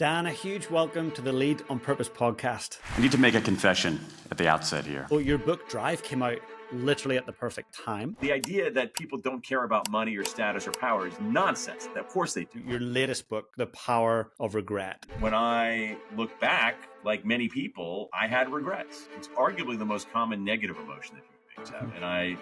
Dan, a huge welcome to the Lead on Purpose podcast. I need to make a confession at the outset here. Well, your book Drive came out literally at the perfect time. The idea that people don't care about money or status or power is nonsense. Of course they do. Your latest book, The Power of Regret. When I look back, like many people, I had regrets. It's arguably the most common negative emotion that human beings have. And I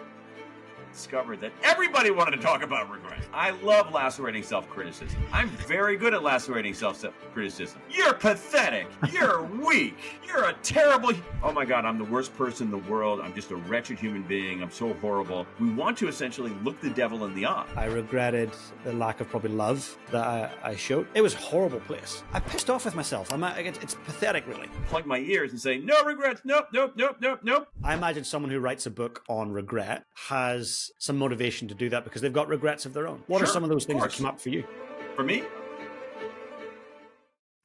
discovered that everybody wanted to talk about regret. I love lacerating self-criticism. I'm very good at lacerating self-criticism. You're pathetic. You're weak. You're a terrible... Oh my God, I'm the worst person in the world. I'm just a wretched human being. I'm so horrible. We want to essentially look the devil in the eye. I regretted the lack of probably love that I showed. It was a horrible place. I pissed off with myself. It's pathetic, really. Plug my ears and say, no regrets. Nope, nope, nope, nope, nope. I imagine someone who writes a book on regret has some motivation to do that because they've got regrets of their own. What are some of those things that come up for you? For me?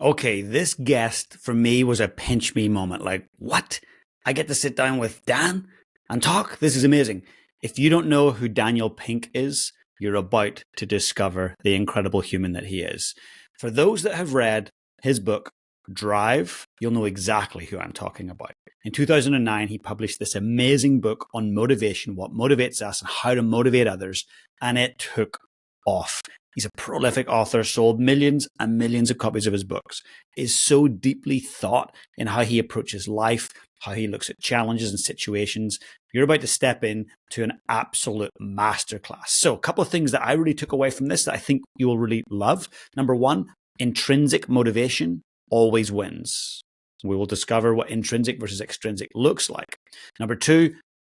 Okay, this guest for me was a pinch me moment. Like, what? I get to sit down with Dan and talk? This is amazing. If you don't know who Daniel Pink is, you're about to discover the incredible human that he is. For those that have read his book, Drive, you'll know exactly who I'm talking about. In 2009, he published this amazing book on motivation, what motivates us and how to motivate others, and it took off. He's a prolific author, sold millions and millions of copies of his books, is so deeply thought in how he approaches life, how he looks at challenges and situations. You're about to step in to an absolute masterclass. So a couple of things that I really took away from this that I think you will really love. Number one, intrinsic motivation always wins. We will discover what intrinsic versus extrinsic looks like. Number two,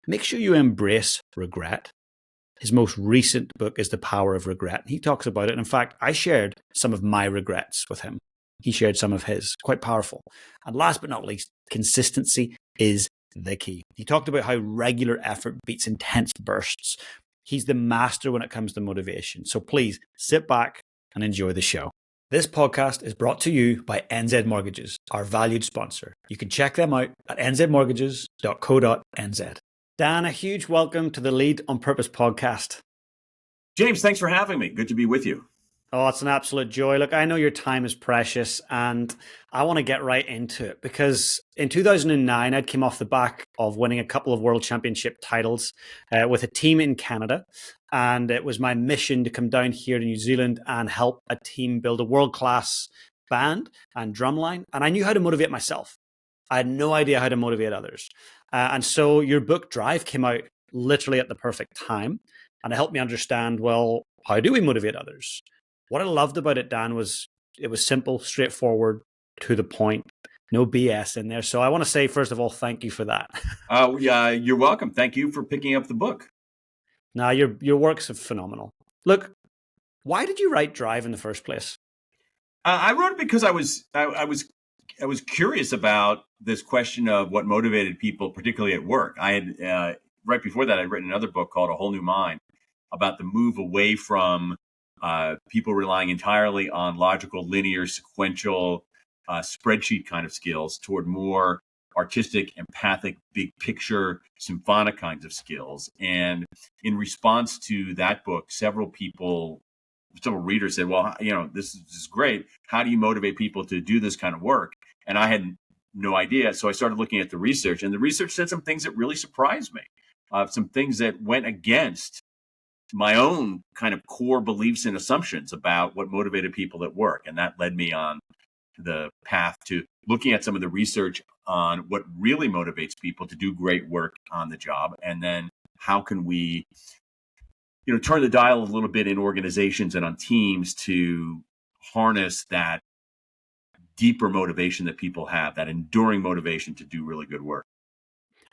make sure you embrace regret. His most recent book is The Power of Regret. He talks about it. In fact, I shared some of my regrets with him. He shared some of his. Quite powerful. And last but not least, consistency is the key. He talked about how regular effort beats intense bursts. He's the master when it comes to motivation. So please sit back and enjoy the show. This podcast is brought to you by NZ Mortgages, our valued sponsor. You can check them out at nzmortgages.co.nz. Dan, a huge welcome to the Lead on Purpose podcast. James, thanks for having me. Good to be with you. Oh, it's an absolute joy. Look, I know your time is precious and I want to get right into it because in 2009, I'd came off the back of winning a couple of world championship titles with a team in Canada. And it was my mission to come down here to New Zealand and help a team build a world-class band and drumline. And I knew how to motivate myself. I had no idea how to motivate others. And so your book Drive came out literally at the perfect time. And it helped me understand, well, how do we motivate others? What I loved about it, Dan, was it was simple, straightforward, to the point, no BS in there. So I want to say, first of all, thank you for that. Yeah, you're welcome. Thank you for picking up the book. Now, your work's phenomenal. Look, why did you write Drive in the first place? I wrote it because I was curious about this question of what motivated people, particularly at work. I had right before that, I'd written another book called A Whole New Mind about the move away from people relying entirely on logical, linear, sequential, spreadsheet kind of skills toward more artistic, empathic, big picture, symphonic kinds of skills. And in response to that book, several readers said, well, this is great. How do you motivate people to do this kind of work? And I had no idea. So I started looking at the research, and the research said some things that really surprised me, some things that went against my own kind of core beliefs and assumptions about what motivated people at work. And that led me on the path to looking at some of the research on what really motivates people to do great work on the job. And then how can we, turn the dial a little bit in organizations and on teams to harness that deeper motivation that people have, that enduring motivation to do really good work.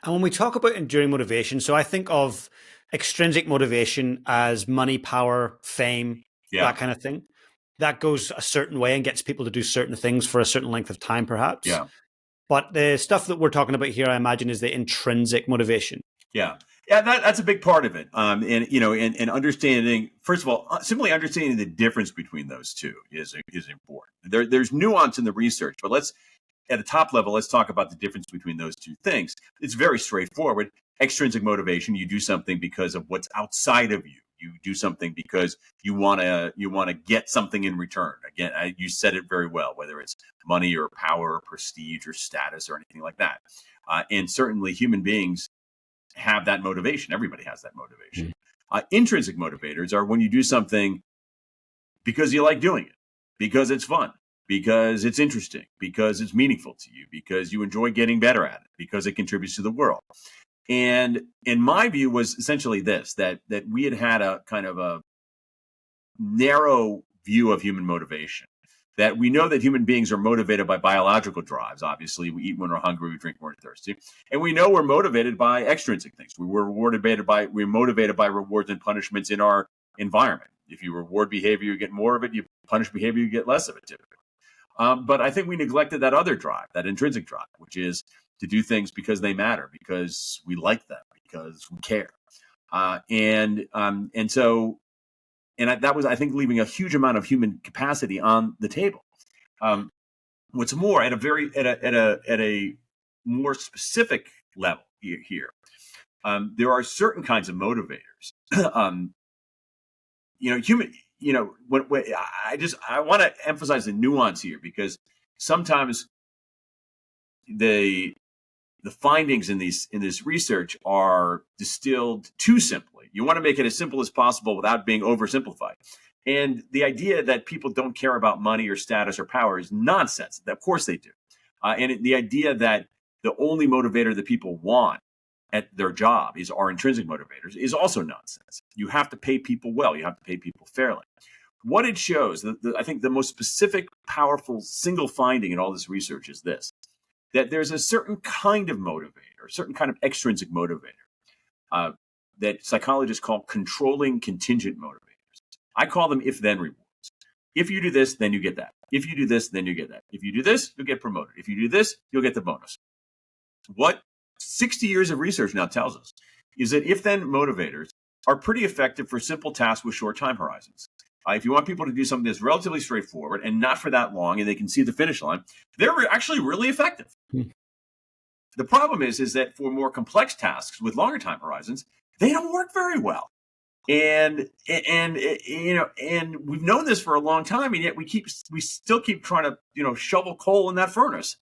And when we talk about enduring motivation, so I think of extrinsic motivation as money, power, fame, that kind of thing. That goes a certain way and gets people to do certain things for a certain length of time, perhaps. Yeah. But the stuff that we're talking about here, I imagine, is the intrinsic motivation. Yeah. Yeah, that's a big part of it. And understanding, first of all, simply understanding the difference between those two is important. There's nuance in the research, but at a top level, let's talk about the difference between those two things. It's very straightforward. Extrinsic motivation, you do something because of what's outside of you. You do something because you want to get something in return. Again, you said it very well, whether it's money or power or prestige or status or anything like that. And certainly human beings have that motivation. Everybody has that motivation. Intrinsic motivators are when you do something because you like doing it, because it's fun, because it's interesting, because it's meaningful to you, because you enjoy getting better at it, because it contributes to the world. And in my view was essentially this, that we had a kind of a narrow view of human motivation, that we know that human beings are motivated by biological drives. Obviously, we eat when we're hungry, we drink when we're thirsty. And we know we're motivated by extrinsic things. We're motivated by rewards and punishments in our environment. If you reward behavior, you get more of it. You punish behavior, you get less of it typically. But I think we neglected that other drive, that intrinsic drive, which is to do things because they matter, because we like them, because we care. That was, I think, leaving a huge amount of human capacity on the table. What's more, at a more specific level here, there are certain kinds of motivators. I want to emphasize the nuance here, because sometimes the findings in this research are distilled too simply. You want to make it as simple as possible without being oversimplified. And the idea that people don't care about money or status or power is nonsense. Of course they do. The idea that the only motivator that people want at their job are intrinsic motivators is also nonsense. You have to pay people well. You have to pay people fairly. What it shows, I think the most specific, powerful, single finding in all this research is this, that there's a certain kind of motivator, a certain kind of extrinsic motivator that psychologists call controlling contingent motivators. I call them if-then rewards. If you do this, then you get that. If you do this, then you get that. If you do this, you'll get promoted. If you do this, you'll get the bonus. What 60 years of research now tells us is that if-then motivators are pretty effective for simple tasks with short time horizons. If you want people to do something that's relatively straightforward and not for that long, and they can see the finish line, they're actually really effective. The problem is that for more complex tasks with longer time horizons, they don't work very well. And we've known this for a long time, and yet we still keep trying to shovel coal in that furnace,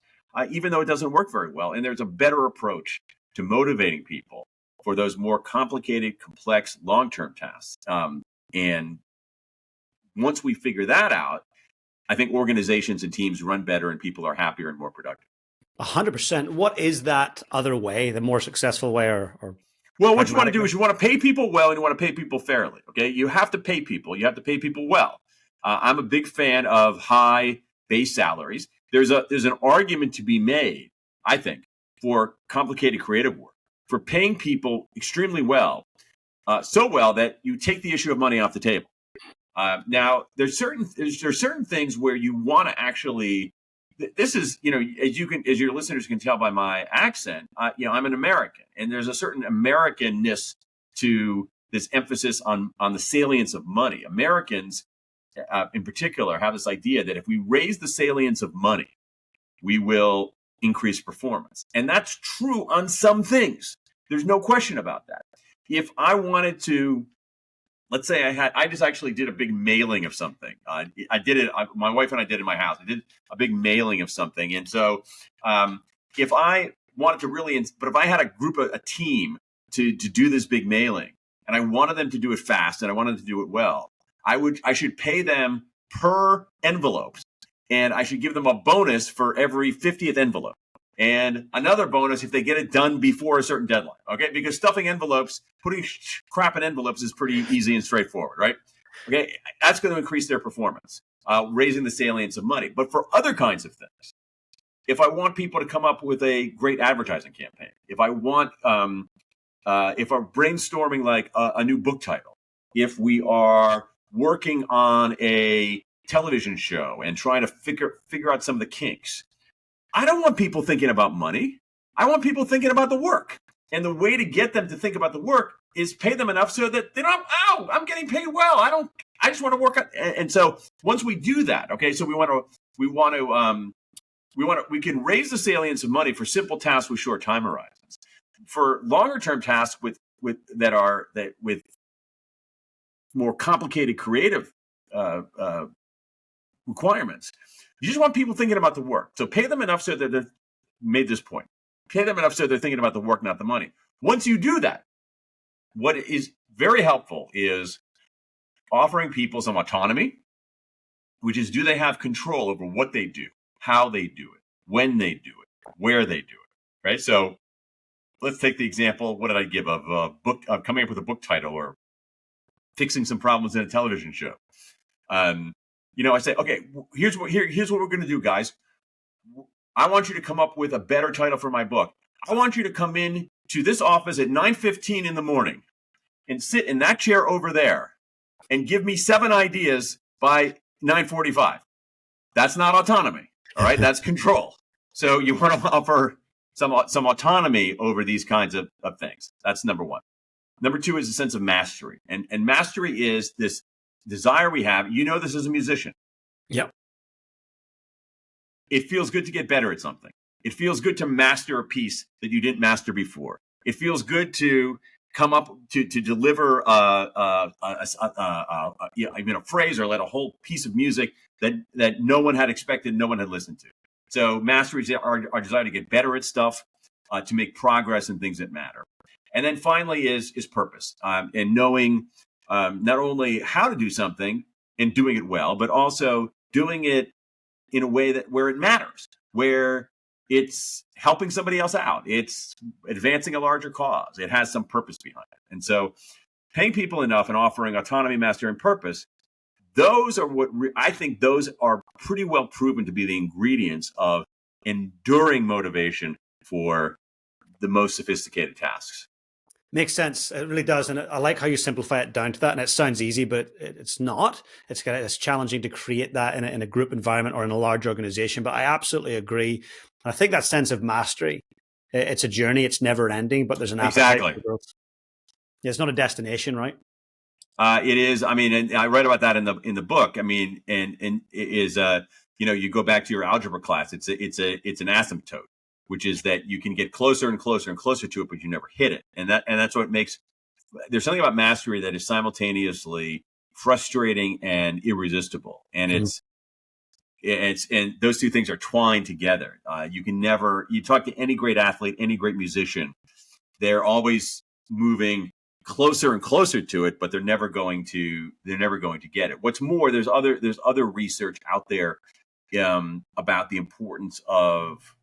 even though it doesn't work very well. And there's a better approach to motivating people for those more complicated, complex, long-term tasks. And once we figure that out, I think organizations and teams run better and people are happier and more productive. 100%. What is that other way, the more successful way? Well, what you want to do is you want to pay people well and you want to pay people fairly. Okay, you have to pay people. You have to pay people well. I'm a big fan of high base salaries. There's an argument to be made, I think, for complicated creative work, for paying people extremely well, so well that you take the issue of money off the table. Now, there's certain things where you want to actually. This is, as your listeners can tell by my accent, I'm an American, and there's a certain Americanness to this emphasis on the salience of money. Americans, in particular, have this idea that if we raise the salience of money, we will increase performance, and that's true on some things. There's no question about that. If I wanted to. Let's say I just actually did a big mailing of something. I did it. My wife and I did it in my house. I did a big mailing of something. And so if I wanted to but if I had a team to do this big mailing and I wanted them to do it fast and I wanted to do it well, I should pay them per envelope, and I should give them a bonus for every 50th envelope. And another bonus if they get it done before a certain deadline, okay? Because stuffing envelopes, putting crap in envelopes is pretty easy and straightforward, right? Okay, that's going to increase their performance, raising the salience of money. But for other kinds of things, if I want people to come up with a great advertising campaign, if I want, if I'm brainstorming like a new book title, if we are working on a television show and trying to figure out some of the kinks, I don't want people thinking about money. I want people thinking about the work. And the way to get them to think about the work is pay them enough so that they don't, I'm getting paid well. I just want to work. And so once we do that, okay, so we can raise the salience of money for simple tasks with short time horizons. For longer term tasks with more complicated creative requirements. You just want people thinking about the work. So pay them enough so that they're made this point. Pay them enough so they're thinking about the work, not the money. Once you do that, what is very helpful is offering people some autonomy, which is, do they have control over what they do, how they do it, when they do it, where they do it, right? So let's take the example, what did I give, of a book, coming up with a book title or fixing some problems in a television show. I say, okay, here's what we're going to do, guys. I want you to come up with a better title for my book. I want you to come in to this office at 9:15 in the morning and sit in that chair over there and give me 7 ideas by 9:45. That's not autonomy. All right. That's control. So you want to offer some autonomy over these kinds of things. That's number one. Number two is a sense of mastery. And mastery is this desire we have. This as a musician. Yep. It feels good to get better at something. It feels good to master a piece that you didn't master before. It feels good to come up to deliver a phrase or let a whole piece of music that no one had expected, no one had listened to. So mastery is our desire to get better at stuff, to make progress in things that matter. And then finally is purpose, and knowing not only how to do something and doing it well, but also doing it in a way where it matters, where it's helping somebody else out, it's advancing a larger cause, it has some purpose behind it. And so paying people enough and offering autonomy, mastery, and purpose, those are I think those are pretty well proven to be the ingredients of enduring motivation for the most sophisticated tasks. Makes sense. It really does. And I like how you simplify it down to that. And it sounds easy, but it's not. It's challenging to create that in a group environment or in a large organization. But I absolutely agree. I think that sense of mastery, it's a journey. It's never ending, but there's an appetite for growth. Yeah, it's not a destination, right? It is. I mean, and I read about that in the book. I mean, and it is, you go back to your algebra class. It's an asymptote, which is that you can get closer and closer and closer to it, but you never hit it. And that's what makes, there's something about mastery that is simultaneously frustrating and irresistible. And and those two things are twined together. You talk to any great athlete, any great musician, they're always moving closer and closer to it, but they're never going to get it. What's more, there's other research out there about the importance of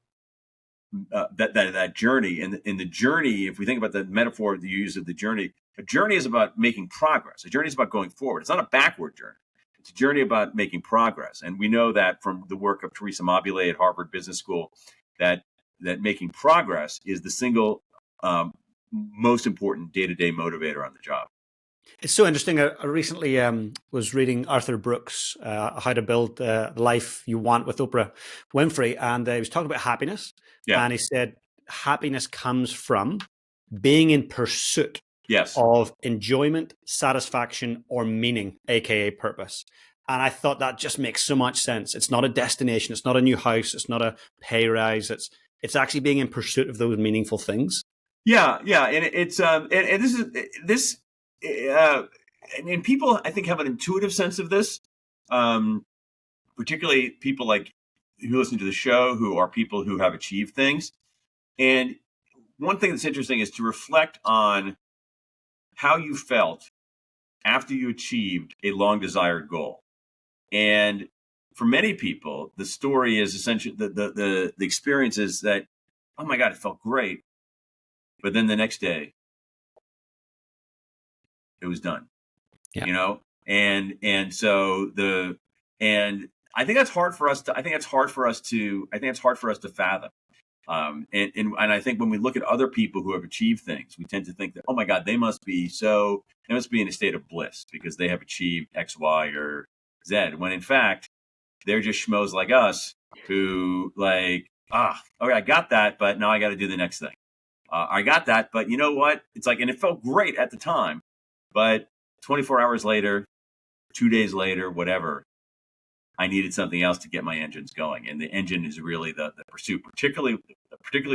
that journey. And in the journey, if we think about the metaphor of the use of the journey, a journey is about making progress. A journey is about going forward. It's not a backward journey. It's a journey about making progress. And we know that from the work of Teresa Mobile at Harvard Business School, that making progress is the single most important day-to-day motivator on the job. It's so interesting. I recently was reading Arthur Brooks' How to Build the Life You Want with Oprah Winfrey, and he was talking about happiness. Yeah. And he said, happiness comes from being in pursuit of enjoyment, satisfaction, or meaning, aka purpose. And I thought that just makes so much sense. It's not a destination. It's not a new house. It's not a pay rise. It's actually being in pursuit of those meaningful things. Yeah, and it's and this. And people, I think, have an intuitive sense of this, particularly people like who listen to the show, who are people who have achieved things. And one thing that's interesting is to reflect on how you felt after you achieved a long desired goal. And for many people, the story is essentially the experience is that, oh my God, it felt great. But then the next day, it was done, and so I think that's hard for us to fathom. And I think when we look at other people who have achieved things, we tend to think that, oh my God, they must be in a state of bliss because they have achieved X, Y, or Z. When in fact, they're just schmoes like us who okay, I got that, but now I got to do the next thing. I got that, but you know what? It's like, and it felt great at the time. But 24 hours later, 2 days later, whatever, I needed something else to get my engines going. And the engine is really the pursuit, particularly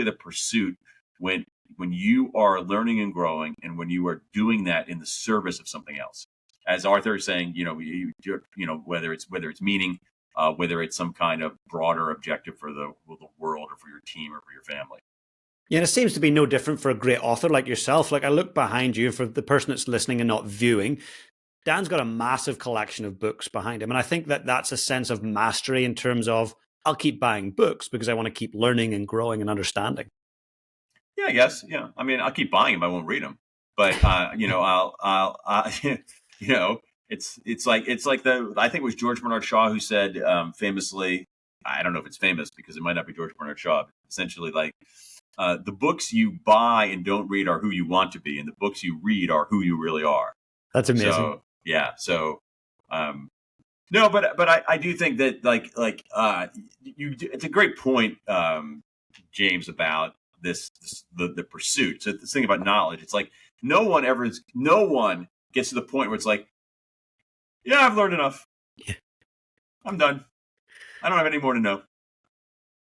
the pursuit when you are learning and growing and when you are doing that in the service of something else. as Arthur is saying, whether it's meaning, whether it's some kind of broader objective for the world or for your team or for your family. Yeah, and it seems to be no different for a great author like yourself. Like I look behind you, for the person that's listening and not viewing, Dan's got a massive collection of books behind him. And I think that that's a sense of mastery in terms of I'll keep buying books because I want to keep learning and growing and understanding. Yeah, I guess. Yeah. I mean, I'll keep buying them. I won't read them, but it's like I think it was George Bernard Shaw who said famously, I don't know if it's famous because it might not be George Bernard Shaw, but essentially like the books you buy and don't read are who you want to be, and the books you read are who you really are. That's amazing. So yeah. So no, but I do think that it's a great point, James, about the pursuit. So this thing about knowledge, it's like no one gets to the point where it's like, yeah, I've learned enough. Yeah. I'm done. I don't have any more to know.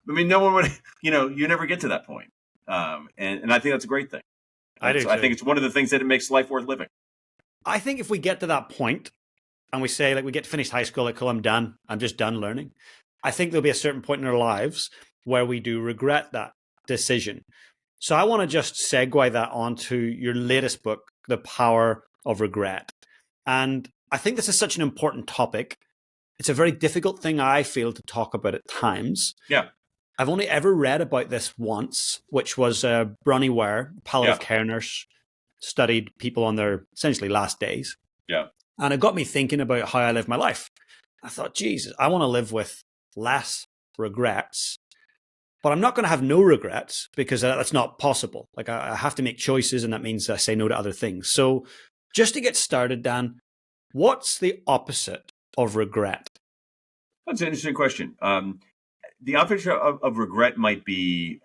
I mean, no one would, you never get to that point. And I think that's a great thing. I think it's one of the things that it makes life worth living. I think if we get to that point and we say, like, we get to finish high school, like, cool, I'm done. I'm just done learning. I think there'll be a certain point in our lives where we do regret that decision. So I want to just segue that onto your latest book, The Power of Regret. And I think this is such an important topic. It's a very difficult thing, I feel, to talk about at times. Yeah. I've only ever read about this once, which was Bronnie Ware, palliative care nurse, studied people on their essentially last days. Yeah. And it got me thinking about how I live my life. I thought, Jesus, I want to live with less regrets, but I'm not going to have no regrets because that's not possible. Like I have to make choices, and that means I say no to other things. So just to get started, Dan, what's the opposite of regret? That's an interesting question. The opposite of regret might be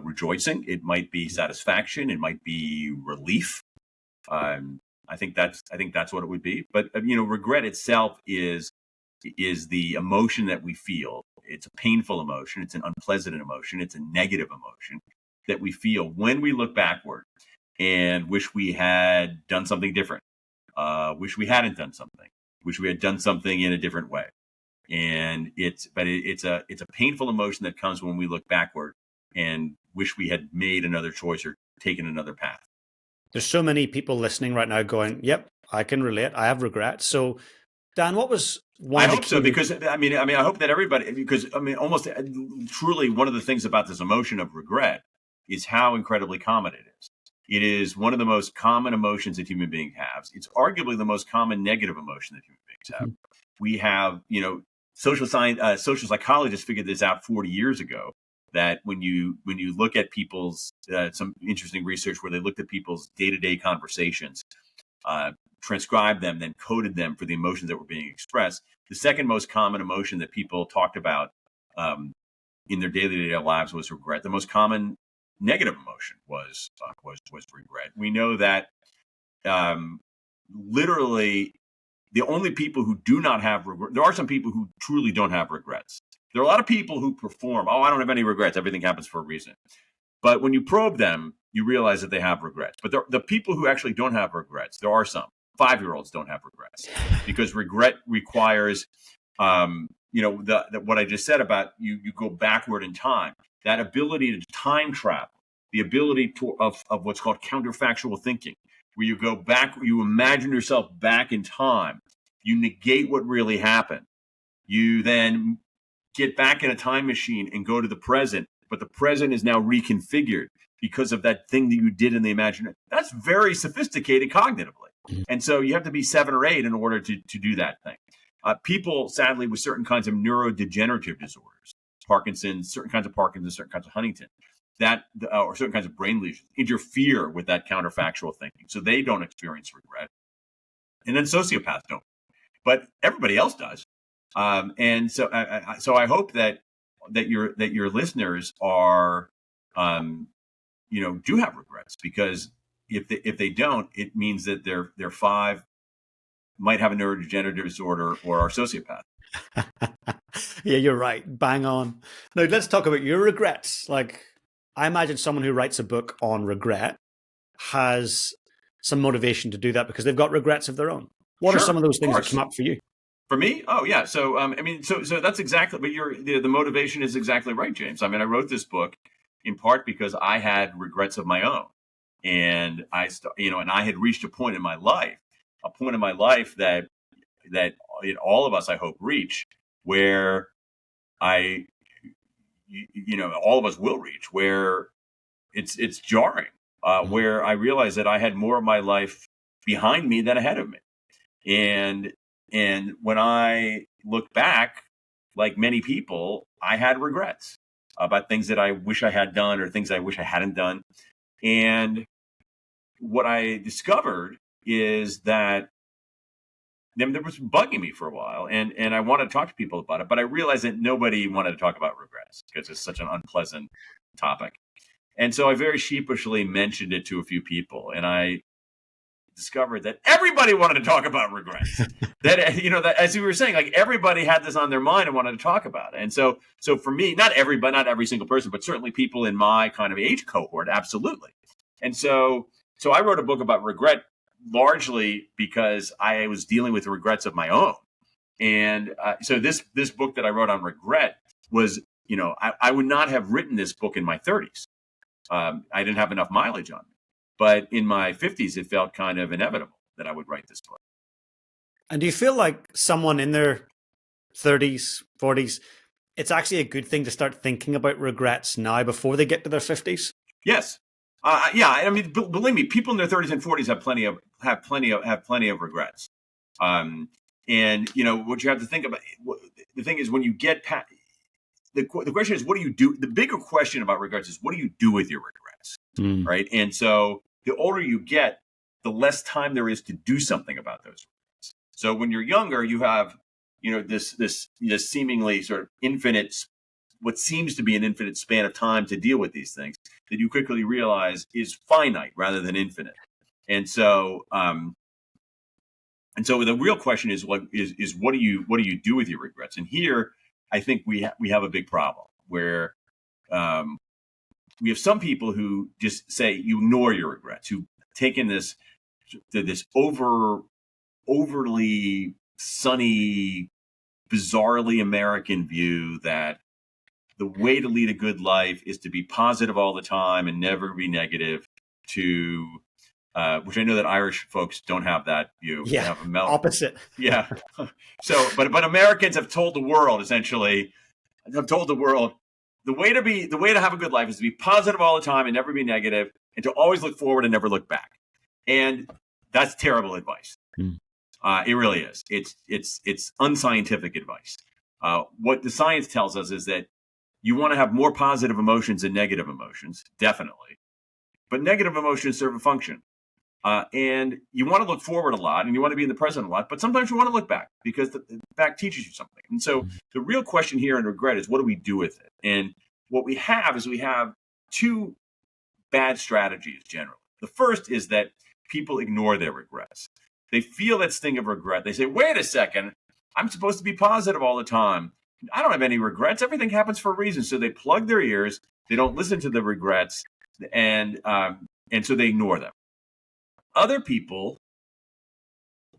rejoicing. It might be satisfaction. It might be relief. I think that's what it would be. But regret itself is the emotion that we feel. It's a painful emotion. It's an unpleasant emotion. It's a negative emotion that we feel when we look backward and wish we had done something different. Wish we hadn't done something. Wish we had done something in a different way. And it's a painful emotion that comes when we look backward and wish we had made another choice or taken another path. There's so many people listening right now going, yep, I can relate. I have regrets. So Dan, what was one? I hope so, because I hope that everybody, because almost truly one of the things about this emotion of regret is how incredibly common it is. It is one of the most common emotions that human beings have. It's arguably the most common negative emotion that human beings have. Mm-hmm. We have, social psychologists figured this out 40 years ago, that when you look at people's, some interesting research where they looked at people's day-to-day conversations, transcribed them, then coded them for the emotions that were being expressed, the second most common emotion that people talked about in their daily lives was regret. The most common negative emotion was regret. We know that literally the only people who do not have regret, there are some people who truly don't have regrets. There are a lot of people who perform, I don't have any regrets. Everything happens for a reason. But when you probe them, you realize that they have regrets. But the people who actually don't have regrets, there are some. 5-year-olds don't have regrets because regret requires, what I just said about you go backward in time. That ability to time travel, the ability of what's called counterfactual thinking, where you go back, you imagine yourself back in time, you negate what really happened. You then get back in a time machine and go to the present, but the present is now reconfigured because of that thing that you did in the imagination. That's very sophisticated cognitively. And so you have to be 7 or 8 in order to do that thing. People, sadly, with certain kinds of neurodegenerative disorders, Parkinson's, certain kinds of Huntington, or certain kinds of brain lesions, interfere with that counterfactual thinking. So they don't experience regret. And then sociopaths don't. But everybody else does. And so I hope that your listeners are, do have regrets, because if they don't, it means that their 5 might have a neurodegenerative disorder or are sociopath. Yeah, you're right. Bang on. Now let's talk about your regrets. Like, I imagine someone who writes a book on regret has some motivation to do that because they've got regrets of their own. What are Sure, some of those of things that course. come up for you? For me, oh yeah. So I mean, so that's exactly. But the motivation is exactly right, James. I mean, I wrote this book in part because I had regrets of my own, and and I had reached a point in my life that all of us, I hope, reach, where I, all of us will reach, where it's jarring, Mhm. where I realized that I had more of my life behind me than ahead of me. And when I look back, like many people, I had regrets about things that I wish I had done or things I wish I hadn't done. And what I discovered is that there was bugging me for a while, and I wanted to talk to people about it, but I realized that nobody wanted to talk about regrets because it's such an unpleasant topic. And so I very sheepishly mentioned it to a few people, and I discovered that everybody wanted to talk about regrets. That that as you were saying, like everybody had this on their mind and wanted to talk about it. And so for me, not everybody, not every single person, but certainly people in my kind of age cohort, absolutely. And so I wrote a book about regret largely because I was dealing with regrets of my own. And so this book that I wrote on regret was, I would not have written this book in my 30s. I didn't have enough mileage on me. But in my 50s, it felt kind of inevitable that I would write this book. And do you feel like someone in their 30s, 40s, it's actually a good thing to start thinking about regrets now before they get to their 50s? Yes. Yeah. I mean, believe me, people in their 30s and 40s have plenty of regrets. Um, and what you have to think about. The thing is, when you get past the question is, what do you do? The bigger question about regrets is, what do you do with your regrets, Mm. right? And so, the older you get, the less time there is to do something about those regrets. So when you're younger, you have this seemingly sort of infinite, what seems to be an infinite span of time to deal with these things that you quickly realize is finite rather than infinite. And so the real question is, what do you do with your regrets? And here I think we have a big problem where um, we have some people who just say you ignore your regrets, who've taken this overly sunny, bizarrely American view that the way to lead a good life is to be positive all the time and never be negative. To which I know that Irish folks don't have that view. They Yeah, have opposite. yeah. So, but Americans have told the world essentially, the way to have a good life is to be positive all the time and never be negative, and to always look forward and never look back. And that's terrible advice. Mm. It really is. It's unscientific advice. What the science tells us is that you want to have more positive emotions than negative emotions, definitely. But negative emotions serve a function. And you want to look forward a lot and you want to be in the present a lot, but sometimes you want to look back because the back teaches you something. And so the real question here in regret is, what do we do with it? And what we have is we have two bad strategies generally. The first is that people ignore their regrets. They feel that sting of regret. They say, wait a second, I'm supposed to be positive all the time. I don't have any regrets. Everything happens for a reason. So they plug their ears. They don't listen to the regrets, and so they ignore them. Other people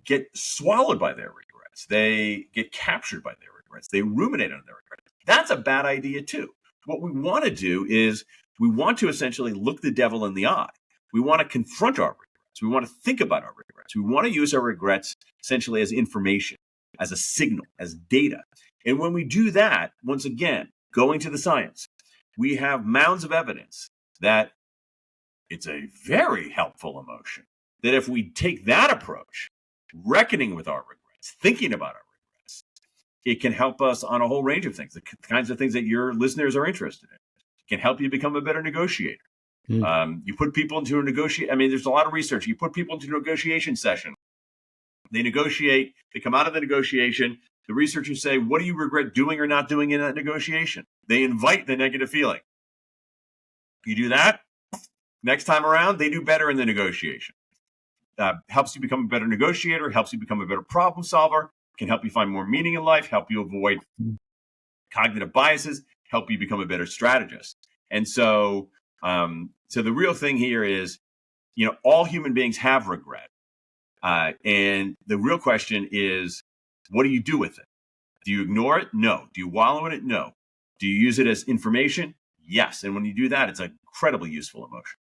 get swallowed by their regrets. They get captured by their regrets. They ruminate on their regrets. That's a bad idea too. What we want to do is we want to essentially look the devil in the eye. We want to confront our regrets. We want to think about our regrets. We want to use our regrets essentially as information, as a signal, as data. And when we do that, once again, going to the science, we have mounds of evidence that it's a very helpful emotion. That if we take that approach, reckoning with our regrets, thinking about our regrets, it can help us on a whole range of things, the kinds of things that your listeners are interested in. It can help you become a better negotiator. You put people into a negotiation. I mean, there's a lot of research. You put people into a negotiation session. They negotiate. They come out of the negotiation. The researchers say, what do you regret doing or not doing in that negotiation? They invite the negative feeling. You do that, next time around, they do better in the negotiation. Helps you become a better negotiator, helps you become a better problem solver, can help you find more meaning in life, help you avoid cognitive biases, help you become a better strategist. And so the real thing here is, all human beings have regret. And the real question is, what do you do with it? Do you ignore it? No. Do you wallow in it? No. Do you use it as information? Yes. And when you do that, it's an incredibly useful emotion.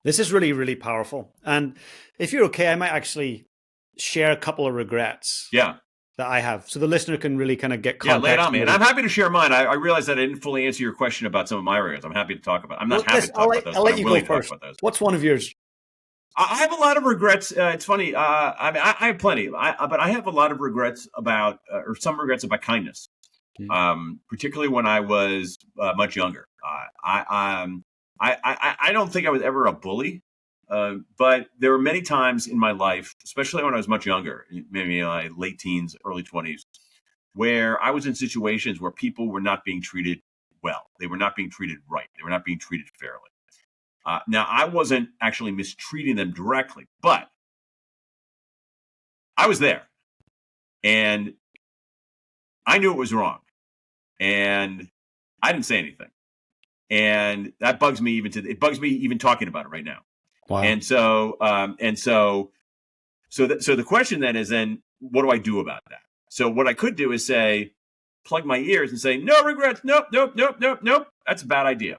This is really, really powerful. And if you're okay, I might actually share a couple of regrets. Yeah. That I have, so the listener can really kind of get context. Yeah, lay it on me. And I'm happy to share mine. I realize that I didn't fully answer your question about some of my regrets. I'm happy to talk about. I'm not happy to talk about those. I'll let you go first. What's one of yours? I have a lot of regrets. It's funny. I mean, I have plenty, but I have a lot of regrets about, or some regrets about kindness, particularly when I was much younger. I don't think I was ever a bully. But there were many times in my life, especially when I was much younger, maybe my late teens, early 20s, where I was in situations where people were not being treated well. They were not being treated right. They were not being treated fairly. Now, I wasn't actually mistreating them directly, but I was there. And I knew it was wrong. And I didn't say anything. And that bugs me it bugs me even talking about it right now. Wow. And so the question then is, what do I do about that? So what I could do is say, plug my ears and say, no regrets. Nope. That's a bad idea.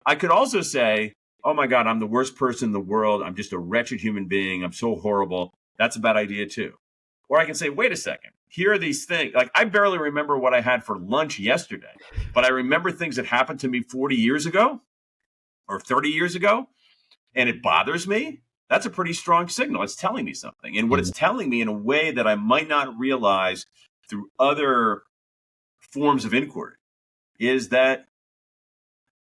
I could also say, oh my God, I'm the worst person in the world. I'm just a wretched human being. I'm so horrible. That's a bad idea too. Or I can say, wait a second. Here are these things. Like, I barely remember what I had for lunch yesterday, but I remember things that happened to me 40 years ago or 30 years ago. And it bothers me. That's a pretty strong signal. It's telling me something. And what it's telling me in a way that I might not realize through other forms of inquiry is that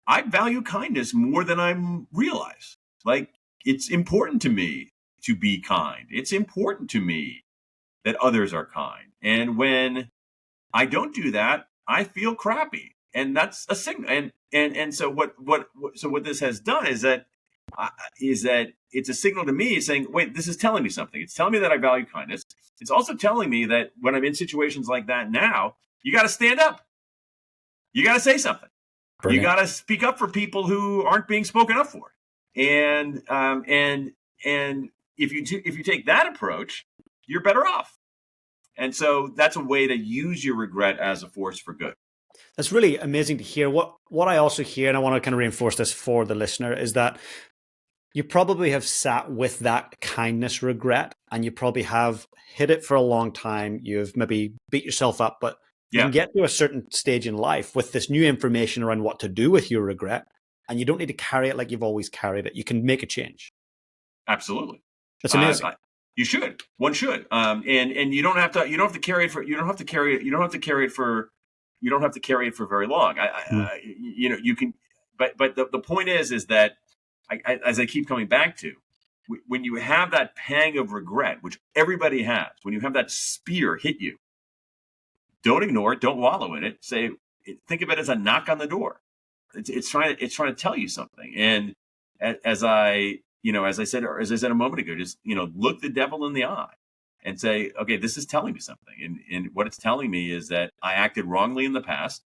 I value kindness more than I realize. Like, it's important to me to be kind. It's important to me that others are kind. And when I don't do that, I feel crappy. And that's a signal. And so what this has done is that it's a signal to me saying, wait, this is telling me something. It's telling me that I value kindness. It's also telling me that when I'm in situations like that now, you got to stand up. You got to say something. Brilliant. You got to speak up for people who aren't being spoken up for. And if you take that approach, you're better off. And so that's a way to use your regret as a force for good. That's really amazing to hear. What I also hear, and I want to kind of reinforce this for the listener, is that you probably have sat with that kindness regret, and you probably have hid it for a long time. You've maybe beat yourself up, but you can get to a certain stage in life with this new information around what to do with your regret, and you don't need to carry it like you've always carried it. You can make a change. Absolutely. That's amazing. You should. One should. And you don't have to carry it for very long. You can, but the point is that as I keep coming back to, when you have that pang of regret, which everybody has, when you have that spear hit you, don't ignore it. Don't wallow in it. Think of it as a knock on the door. It's trying to tell you something. And as I said a moment ago, just, look the devil in the eye and say, okay, this is telling me something. And what it's telling me is that I acted wrongly in the past.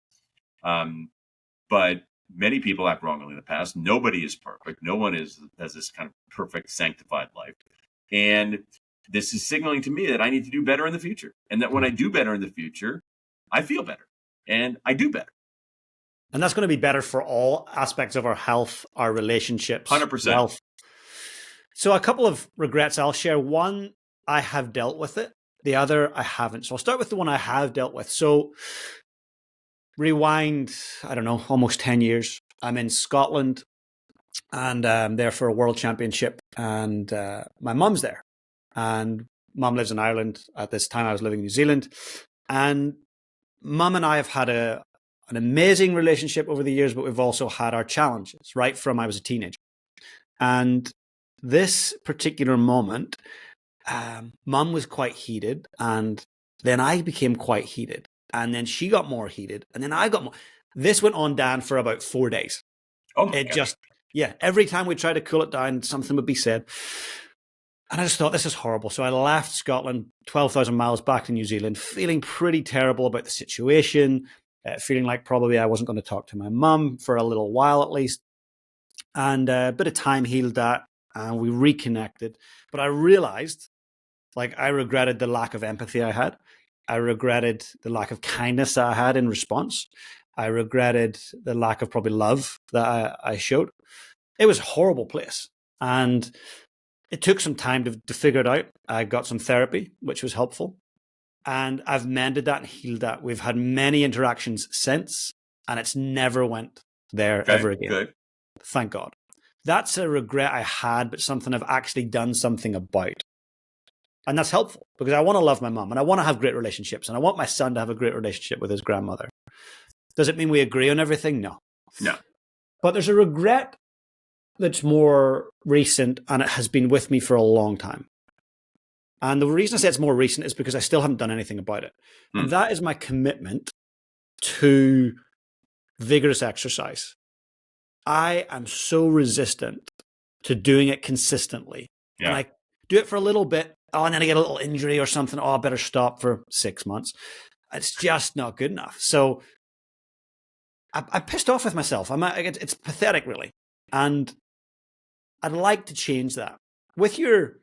But many people act wrongly in the past. Nobody is perfect. No one has this kind of perfect, sanctified life. And this is signaling to me that I need to do better in the future. And that when I do better in the future, I feel better and I do better. And that's going to be better for all aspects of our health, our relationships, 100%. Wealth. So a couple of regrets I'll share. One, I have dealt with it. The other, I haven't. So I'll start with the one I have dealt with. So rewind, I don't know, almost 10 years. I'm in Scotland and I'm there for a world championship, and my mum's there. And mum lives in Ireland. At this time, I was living in New Zealand. And mum and I have had an amazing relationship over the years, but we've also had our challenges right from I was a teenager. And this particular moment, mum was quite heated, and then I became quite heated, and then she got more heated, and then I got more. This went on, Dan, for about 4 days. Oh my God. Every time we tried to cool it down, something would be said. And I just thought, this is horrible. So I left Scotland, 12,000 miles back to New Zealand, feeling pretty terrible about the situation, feeling like probably I wasn't going to talk to my mum for a little while at least. And a bit of time healed that, and we reconnected. But I realized Like, I regretted the lack of empathy I had. I regretted the lack of kindness that I had in response. I regretted the lack of probably love that I showed. It was a horrible place. And it took some time to figure it out. I got some therapy, which was helpful. And I've mended that and healed that. We've had many interactions since, and it's never went there ever again. Good. Thank God. That's a regret I had, but something I've actually done something about. And that's helpful because I want to love my mom and I want to have great relationships and I want my son to have a great relationship with his grandmother. Does it mean we agree on everything? No. But there's a regret that's more recent and it has been with me for a long time. And the reason I say it's more recent is because I still haven't done anything about it. And that is my commitment to vigorous exercise. I am so resistant to doing it consistently. Yeah. And I do it for a little bit. Oh, and then I get a little injury or something. Oh, I better stop for 6 months. It's just not good enough. So I'm pissed off with myself. It's pathetic, really. And I'd like to change that. With your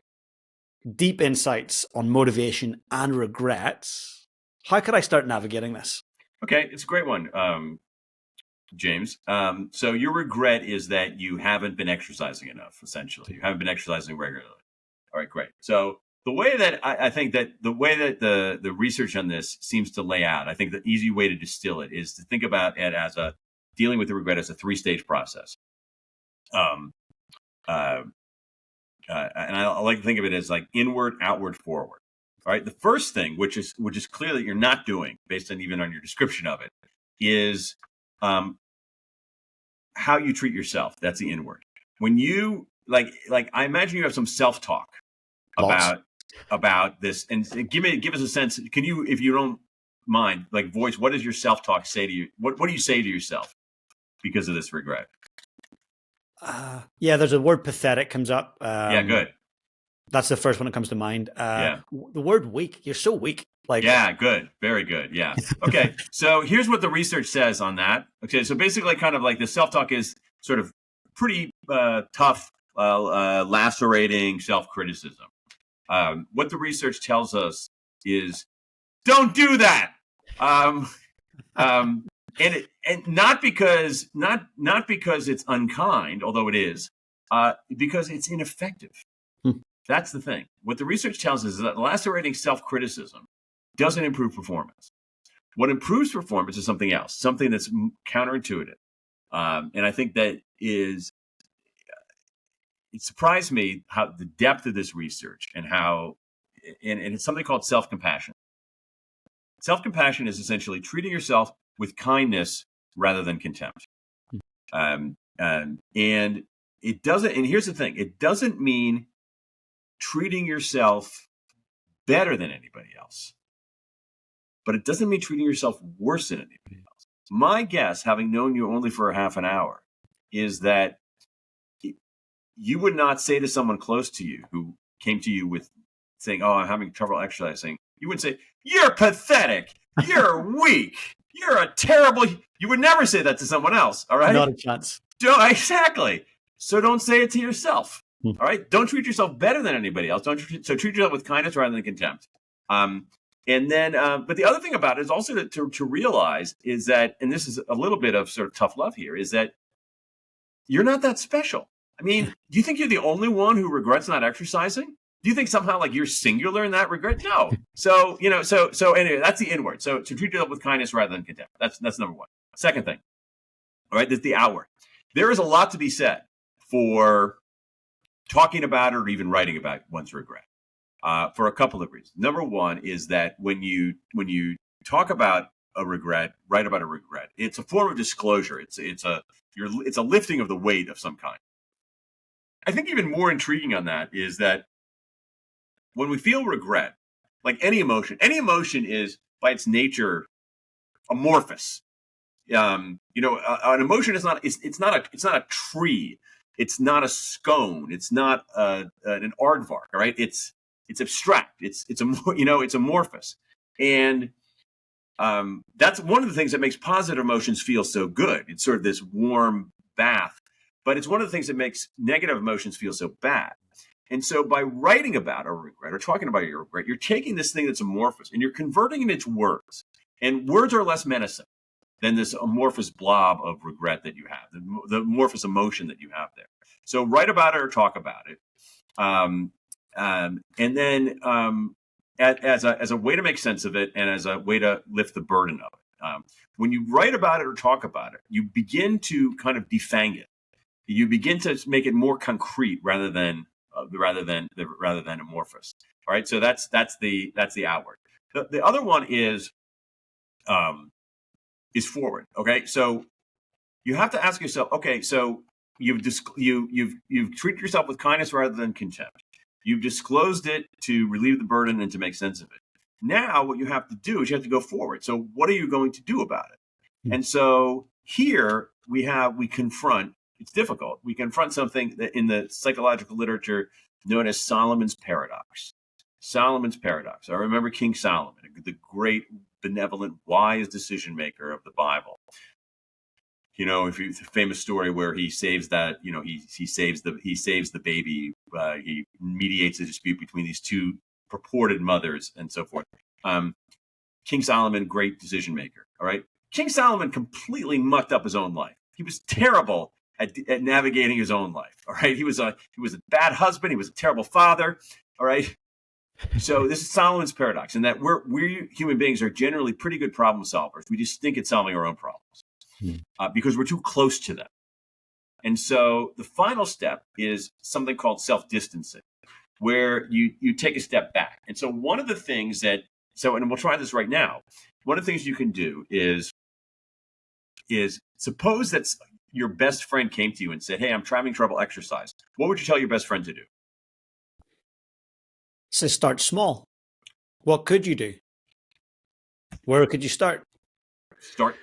deep insights on motivation and regrets, how could I start navigating this? Okay, it's a great one, James. So your regret is that you haven't been exercising enough, essentially. You haven't been exercising regularly. All right, great. So the way that I think that the research on this seems to lay out, I think the easy way to distill it is to think about it as dealing with the regret as a 3-stage process. And I like to think of it as like inward, outward, forward. All right. The first thing, which is clear that you're not doing, based on even on your description of it, is how you treat yourself. That's the inward. When you like I imagine you have some self-talk about this, and give us a sense. Can you, if you don't mind, like voice, what does your self-talk say to you? What do you say to yourself because of this regret? Yeah, there's a word pathetic comes up. Yeah, good. That's the first one that comes to mind. The word weak. You're so weak. Yeah, good. Very good. Yeah. Okay. So here's what the research says on that. Okay. So basically kind of like the self-talk is sort of pretty tough, lacerating self-criticism. What the research tells us is don't do that. And not because it's unkind, although it is, because it's ineffective. That's the thing. What the research tells us is that lacerating self-criticism doesn't improve performance. What improves performance is something else, something that's counterintuitive. And I think that it surprised me how the depth of this research and it's something called self-compassion. Self-compassion is essentially treating yourself with kindness rather than contempt. And it doesn't, and here's the thing, it doesn't mean treating yourself better than anybody else, but it doesn't mean treating yourself worse than anybody else. My guess, having known you only for a half an hour, is that you would not say to someone close to you who came to you with saying, "Oh, I'm having trouble exercising." You would say, "You're pathetic. You're weak. You're a terrible." You would never say that to someone else. All right. Not a chance. Exactly. So don't say it to yourself. All right. Don't treat yourself better than anybody else. So treat yourself with kindness rather than contempt. And then, but the other thing about it is also to realize is that, and this is a little bit of sort of tough love here, is that you're not that special. I mean, do you think you're the only one who regrets not exercising? Do you think somehow like you're singular in that regret? No. So, so anyway, that's the inward. So to treat yourself with kindness rather than contempt. That's number one. Second thing. All right. That's the outward. There is a lot to be said for talking about or even writing about one's regret, for a couple of reasons. Number one is that when you talk about a regret, write about a regret, it's a form of disclosure. It's a lifting of the weight of some kind. I think even more intriguing on that is that when we feel regret, like any emotion is by its nature amorphous. An emotion is not. It's not a tree. It's not a scone. It's not an aardvark. All right. It's abstract. It's amorphous. And that's one of the things that makes positive emotions feel so good. It's sort of this warm bath, but it's one of the things that makes negative emotions feel so bad. And so by writing about a regret or talking about your regret, you're taking this thing that's amorphous and you're converting it into words. And words are less menacing than this amorphous blob of regret that you have, the amorphous emotion that you have there. So write about it or talk about it. And then as a way to make sense of it and as a way to lift the burden of it. When you write about it or talk about it, you begin to kind of defang it. You begin to make it more concrete rather than amorphous. All right, so that's the outward. The other one is forward. Okay, so you have to ask yourself. Okay, so you've treated yourself with kindness rather than contempt. You've disclosed it to relieve the burden and to make sense of it. Now, what you have to do is you have to go forward. So, what are you going to do about it? And so here we confront. It's difficult. We confront something that in the psychological literature known as Solomon's paradox. Solomon's paradox. I remember King Solomon, the great, benevolent, wise decision maker of the Bible. You know, if you, the famous story where he saves that, you know, he saves the baby. He mediates a dispute between these two purported mothers and so forth. King Solomon, great decision maker. All right. King Solomon completely mucked up his own life. He was terrible at navigating his own life. All right. He was a bad husband. He was a terrible father. All right. So this is Solomon's paradox, in that we human beings are generally pretty good problem solvers. We just think it's solving our own problems because we're too close to them. And so the final step is something called self-distancing, where you take a step back. And so one of the things and we'll try this right now. One of the things you can do is suppose that your best friend came to you and said, "Hey, I'm having trouble exercise." What would you tell your best friend to do? So start small. What could you do? Where could you start?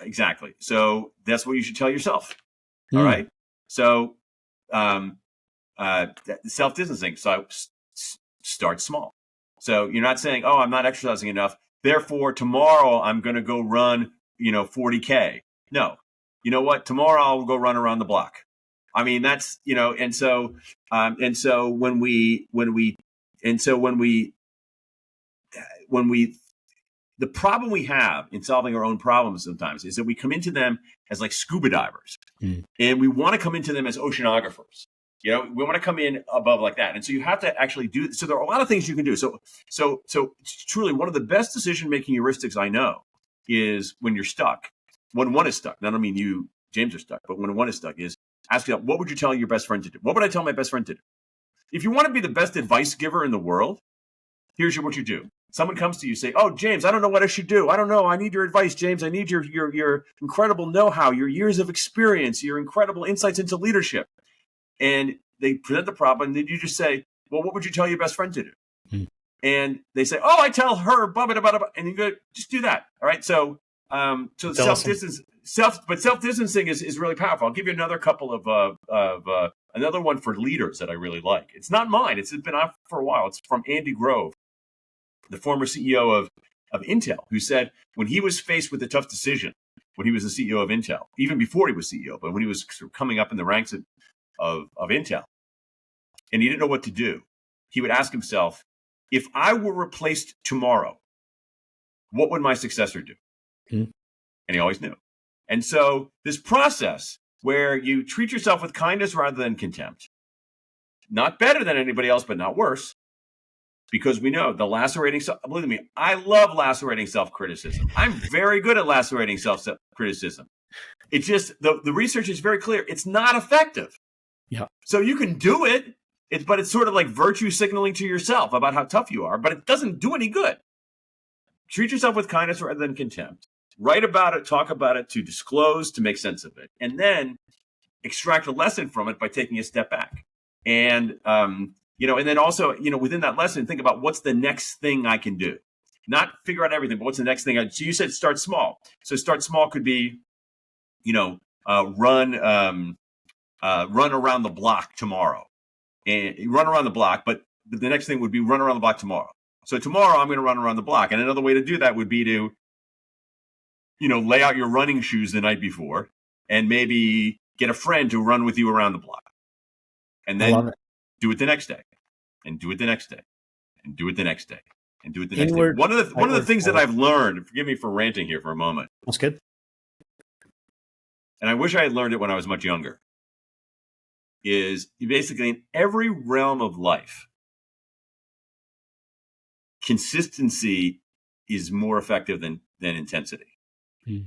Exactly. So that's what you should tell yourself. All right. So self-distancing. So start small. So you're not saying, "Oh, I'm not exercising enough, therefore tomorrow I'm going to go run, 40K." No. You know what? Tomorrow I'll go run around the block. I mean, that's, and so when we the problem we have in solving our own problems sometimes is that we come into them as like scuba divers, and we want to come into them as oceanographers. We want to come in above like that. And so you have to actually do. So there are a lot of things you can do. So truly one of the best decision-making heuristics I know is when you're stuck, when one is stuck. Now, I don't mean you, James, are stuck, but when one is stuck, is ask yourself, what would you tell your best friend to do? What would I tell my best friend to do? If you want to be the best advice giver in the world, here's what you do. Someone comes to you, say, "Oh, James, I don't know what I should do. I don't know. I need your advice, James. I need your incredible know-how, your years of experience, your incredible insights into leadership." And they present the problem, and then you just say, "Well, what would you tell your best friend to do?" And they say, "Oh, I tell her, blah, blah, blah, blah," and you go, just do that. All right. So self-distancing is really powerful. I'll give you another couple of another one for leaders that I really like. It's not mine. It's been out for a while. It's from Andy Grove, the former CEO of Intel, who said when he was faced with a tough decision, when he was the CEO of Intel, even before he was CEO, but when he was coming up in the ranks of Intel, and he didn't know what to do, he would ask himself, "If I were replaced tomorrow, what would my successor do?" And he always knew. And so this process where you treat yourself with kindness rather than contempt, not better than anybody else, but not worse, because we know the lacerating, believe me, I love lacerating self-criticism. I'm very good at lacerating self-criticism. It's just, the research is very clear. It's not effective. Yeah. So you can do it, but it's sort of like virtue signaling to yourself about how tough you are, but it doesn't do any good. Treat yourself with kindness rather than contempt. Write about it, talk about it, to disclose, to make sense of it, and then extract a lesson from it by taking a step back. And, and then also, within that lesson, think about what's the next thing I can do. Not figure out everything, but what's the next thing? So you said start small. So start small could be, run around the block tomorrow. And run around the block, but the next thing would be run around the block tomorrow. So tomorrow I'm going to run around the block. And another way to do that would be to, lay out your running shoes the night before and maybe get a friend to run with you around the block. And then do it the next day. and do it the next day, and do it the next day, and do it the next day. Inward, One of the outward, things that forward. I've learned, forgive me for ranting here for a moment, That's good. and I wish I had learned it when I was much younger, is basically in every realm of life, consistency is more effective than intensity.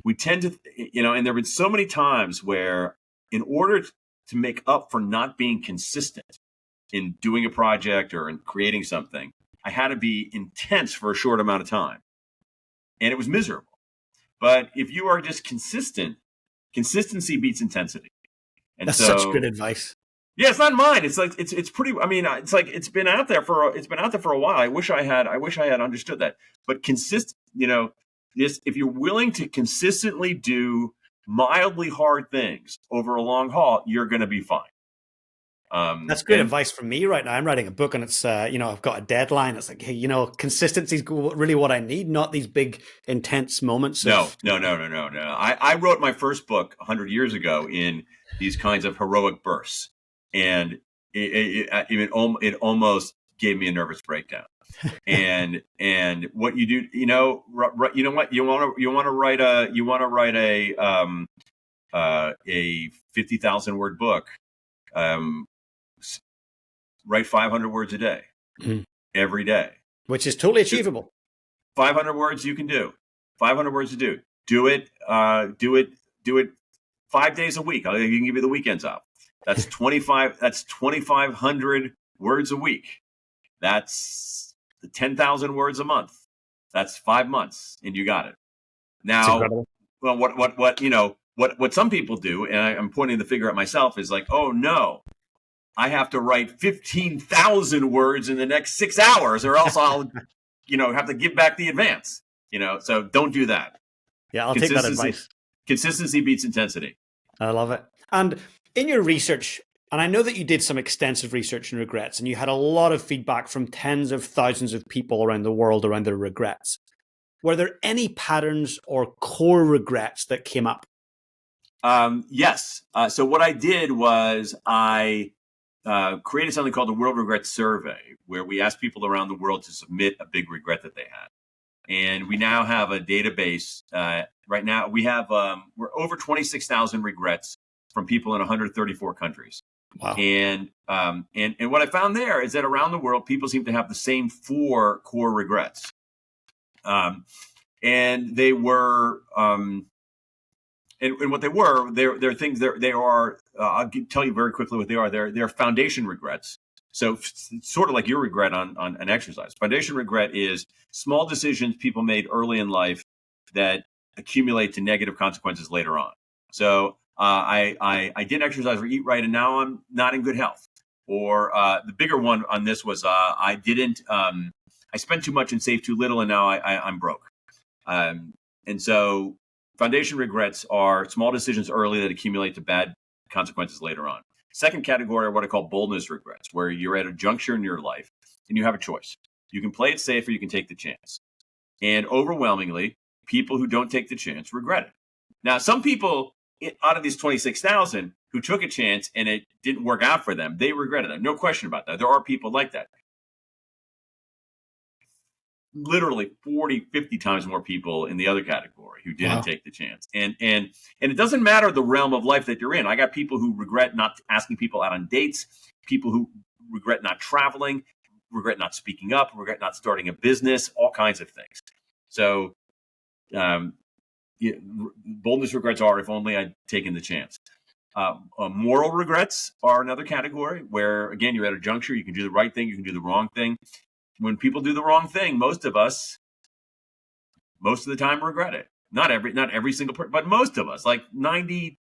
We tend to, and there have been so many times where in order to make up for not being consistent in doing a project or in creating something, I had to be intense for a short amount of time. And it was miserable. But if you are just consistent, consistency beats intensity. And That's so, such good advice. yeah, it's not mine. It's like it's pretty. I mean, it's like it's been out there for a while. I wish I had understood that. But if you're willing to consistently do mildly hard things over a long haul, you're going to be fine. That's good advice from me right now. I'm writing a book and it's, I've got a deadline. It's like, hey, consistency is really what I need, not these big intense moments. No. I wrote my first book 100 years ago in these kinds of heroic bursts. And it almost gave me a nervous breakdown. and what you do, what you want to write a 50,000 word book. Write 500 words a day, every day, which is totally achievable. 500 words you can do. 500 words to do. Do it. Do it 5 days a week. You can give you the weekends off. That's 25. That's 2,500 words a week. That's 10,000 words a month. That's 5 months, and you got it. Now, well, what some people do, and I'm pointing the finger at myself, is like, oh no, I have to write 15,000 words in the next 6 hours, or else I'll, have to give back the advance. So don't do that. Yeah, I'll take that advice. Consistency beats intensity. I love it. And in your research, and I know that you did some extensive research in regrets, and you had a lot of feedback from tens of thousands of people around the world around their regrets. Were there any patterns or core regrets that came up? Yes. So what I did was I created something called the World Regret Survey, where we asked people around the world to submit a big regret that they had. And we now have a database. Right now, we have we're over 26,000 regrets from people in 134 countries. Wow. And what I found there is that around the world, people seem to have the same 4 core regrets. And they were, and what they were, they're things. They are. I'll tell you very quickly what they are. They're foundation regrets. So sort of like your regret on an exercise. Foundation regret is small decisions people made early in life that accumulate to negative consequences later on. So I didn't exercise or eat right, and now I'm not in good health. Or the bigger one on this was I spent too much and saved too little, and now I'm broke. And so foundation regrets are small decisions early that accumulate to bad consequences later on. Second category are what I call boldness regrets, where you're at a juncture in your life and you have a choice. You can play it safe or you can take the chance. And overwhelmingly, people who don't take the chance regret it. Now, some people out of these 26,000 who took a chance and it didn't work out for them, they regretted it. No question about that. There are people like that. Literally 40, 50 times more people in the other category who didn't take the chance. And it doesn't matter the realm of life that you're in. I got people who regret not asking people out on dates, people who regret not traveling, regret not speaking up, regret not starting a business, all kinds of things. So boldness regrets are if only I'd taken the chance. Moral regrets are another category where, again, you're at a juncture. You can do the right thing. You can do the wrong thing. When people do the wrong thing, most of the time regret it. Not every single person, but most of us, like 90+%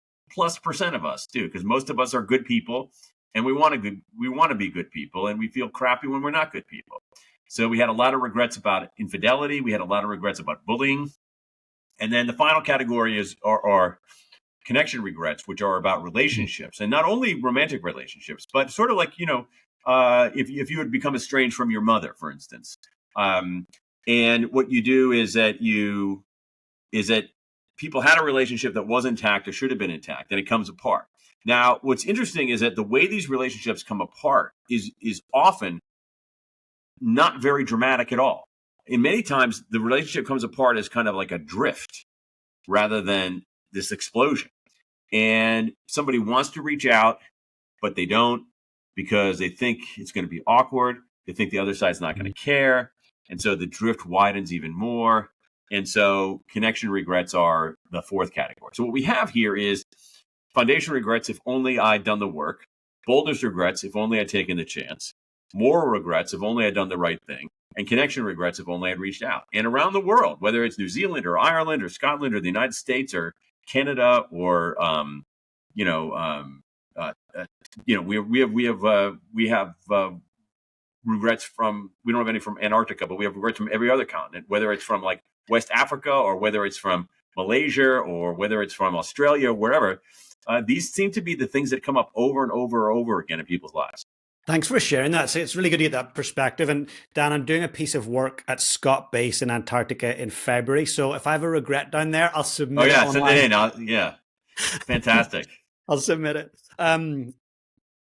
of us do, because most of us are good people and we want to be good people, and we feel crappy when we're not good people. So we had a lot of regrets about infidelity. We had a lot of regrets about bullying. And then the final category are connection regrets, which are about relationships, and not only romantic relationships, but sort of like, if you had become estranged from your mother, for instance, and what you do is that people had a relationship that was intact or should have been intact, and it comes apart. Now, what's interesting is that the way these relationships come apart is often not very dramatic at all. And many times the relationship comes apart as kind of like a drift rather than this explosion. And somebody wants to reach out, but they don't because they think it's going to be awkward. They think the other side's not going to care. And so the drift widens even more. And so connection regrets are the fourth category. So what we have here is foundation regrets, if only I'd done the work. Boldness regrets, if only I'd taken the chance. Moral regrets, if only I'd done the right thing. And connection regrets, if only I'd reached out. And around the world, whether it's New Zealand or Ireland or Scotland or the United States or Canada or we have regrets from, we don't have any from Antarctica, but we have regrets from every other continent, whether it's from like West Africa or whether it's from Malaysia or whether it's from Australia or wherever. These seem to be the things that come up over and over and over again in people's lives. Thanks for sharing that. So it's really good to get that perspective. And Dan, I'm doing a piece of work at Scott Base in Antarctica in February. So if I have a regret down there, I'll submit it online. Send it in. Yeah, fantastic. I'll submit it.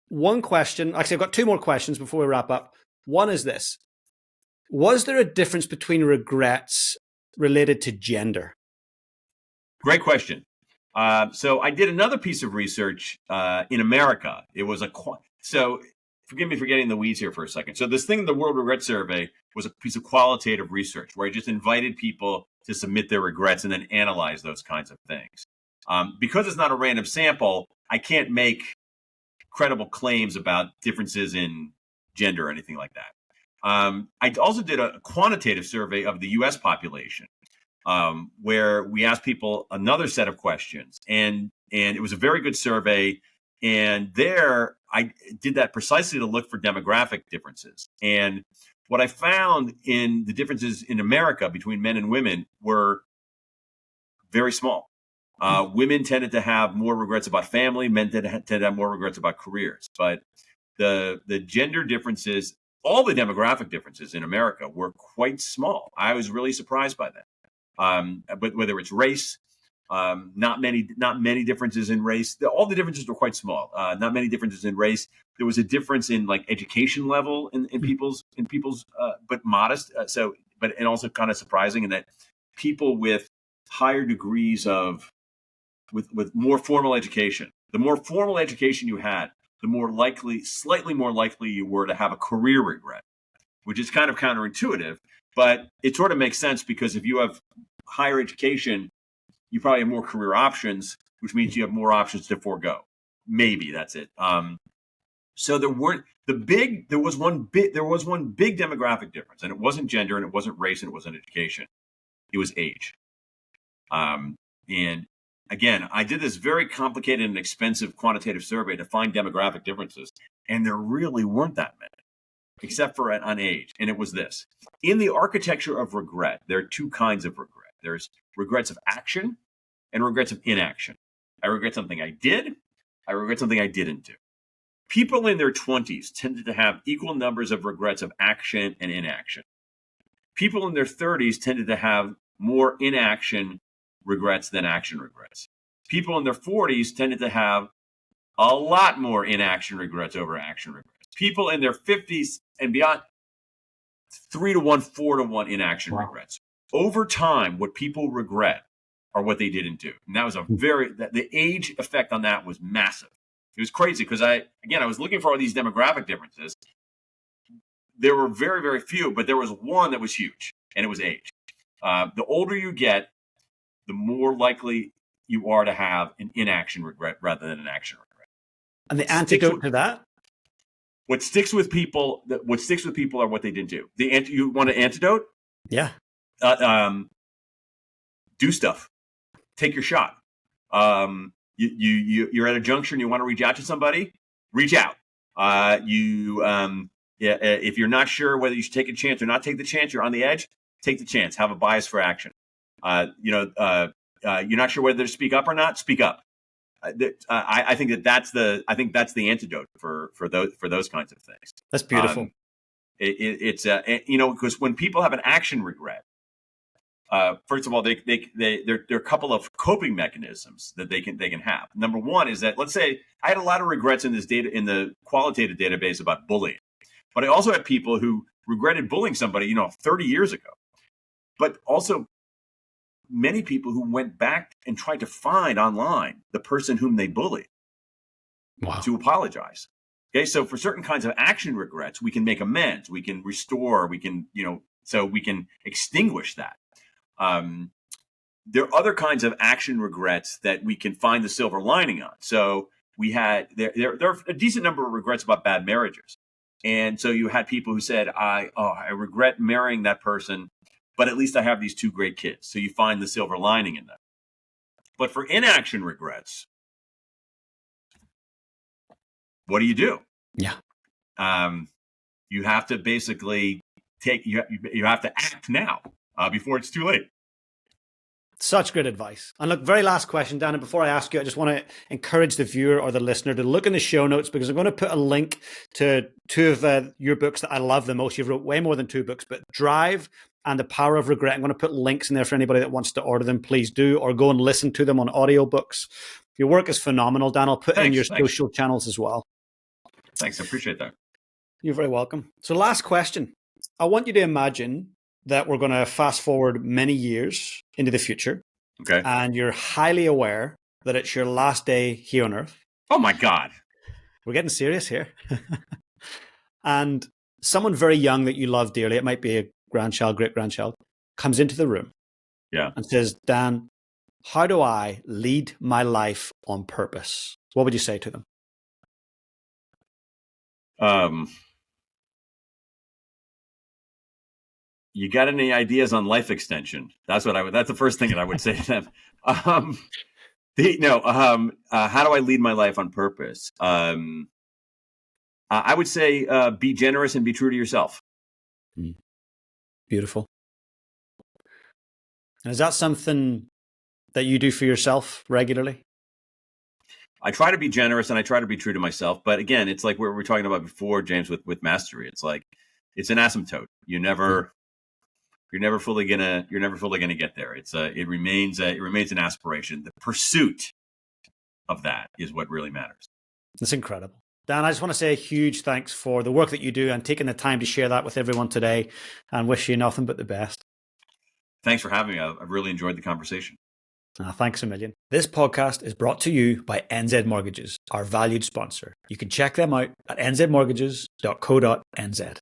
One question, actually, I've got two more questions before we wrap up. One is this. Was there a difference between regrets related to gender? Great question. So I did another piece of research in America. It was so forgive me for getting in the weeds here for a second. So this thing, the World Regret Survey, was a piece of qualitative research where I just invited people to submit their regrets and then analyze those kinds of things. Because it's not a random sample, I can't make credible claims about differences in gender or anything like that. I also did a quantitative survey of the U.S. population, where we asked people another set of questions, and it was a very good survey. And there, I did that precisely to look for demographic differences. And what I found in the differences in America between men and women were very small. Women tended to have more regrets about family. Men tended to have more regrets about careers. But the gender differences, all the demographic differences in America were quite small. I was really surprised by that. But whether it's race, not many differences in race. All the differences were quite small. Not many differences in race. There was a difference in like education level in people's, but modest. And also kind of surprising in that people with higher degrees of with more formal education. The more formal education you had, the more likely, slightly more likely you were to have a career regret, which is kind of counterintuitive, but it sort of makes sense because if you have higher education, you probably have more career options, which means you have more options to forego. Maybe that's it. So there was one big demographic difference, and it wasn't gender, and it wasn't race, and it wasn't education. It was age. And again, I did this very complicated and expensive quantitative survey to find demographic differences, and there really weren't that many, except for on age. And it was this. In the architecture of regret, there are two kinds of regret. There's regrets of action and regrets of inaction. I regret something I did. I regret something I didn't do. People in their 20s tended to have equal numbers of regrets of action and inaction. People in their 30s tended to have more inaction regrets than action regrets. People in their 40s tended to have a lot more inaction regrets over action regrets. People in their 50s and beyond, 3-to-1, 4-to-1 inaction regrets. Over time, what people regret are what they didn't do. And that was the age effect on that was massive. It was crazy because I was looking for all these demographic differences. There were very, very few, but there was one that was huge, and it was age. The older you get, the more likely you are to have an inaction regret rather than an action regret. And the antidote to that? What sticks with people are what they didn't do. You want an antidote? Yeah. Do stuff. Take your shot. You're at a juncture and you want to reach out to somebody, reach out. If you're not sure whether you should take a chance or not take the chance, you're on the edge, take the chance. Have a bias for action. You're not sure whether to speak up or not, speak up. I think that's the antidote for those kinds of things. That's beautiful. Because when people have an action regret, first of all, there are a couple of coping mechanisms that they can have. Number one is that, let's say I had a lot of regrets in the qualitative database about bullying. But I also have people who regretted bullying somebody, 30 years ago. But also many people who went back and tried to find online the person whom they bullied to apologize. Okay, so for certain kinds of action regrets, we can make amends, we can restore, we can, so we can extinguish that. There are other kinds of action regrets that we can find the silver lining on. So we had there are a decent number of regrets about bad marriages, and so you had people who said, I regret marrying that person, but at least I have these 2 great kids. So you find the silver lining in that. But for inaction regrets, what do you do? Yeah. You have to basically you have to act now before it's too late. Such good advice. And look, very last question, Dan, and before I ask you, I just want to encourage the viewer or the listener to look in the show notes, because I'm going to put a link to 2 of your books that I love the most. You've wrote way more than 2 books, but Drive and The Power of Regret. I'm going to put links in there for anybody that wants to order them. Please do, or go and listen to them on audiobooks. Your work is phenomenal, Dan. I'll put in your social channels as well. Thanks. I appreciate that. You're very welcome. So last question. I want you to imagine that we're going to fast forward many years into the future. Okay. And you're highly aware that it's your last day here on Earth. Oh my God. We're getting serious here. And someone very young that you love dearly, it might be a grandchild, great-grandchild, comes into the room. Yeah. And says, Dan, how do I lead my life on purpose? What would you say to them? You got any ideas on life extension? That's the first thing that I would say to them. How do I lead my life on purpose? I would say, be generous and be true to yourself. Beautiful. And is that something that you do for yourself regularly? I try to be generous and I try to be true to myself. But again, it's like what we were talking about before, James, with mastery. It's like, it's an asymptote. You're never fully gonna get there. It remains an aspiration. The pursuit of that is what really matters. That's incredible. Dan, I just want to say a huge thanks for the work that you do and taking the time to share that with everyone today, and wish you nothing but the best. Thanks for having me. I've really enjoyed the conversation. Thanks a million. This podcast is brought to you by NZ Mortgages, our valued sponsor. You can check them out at nzmortgages.co.nz.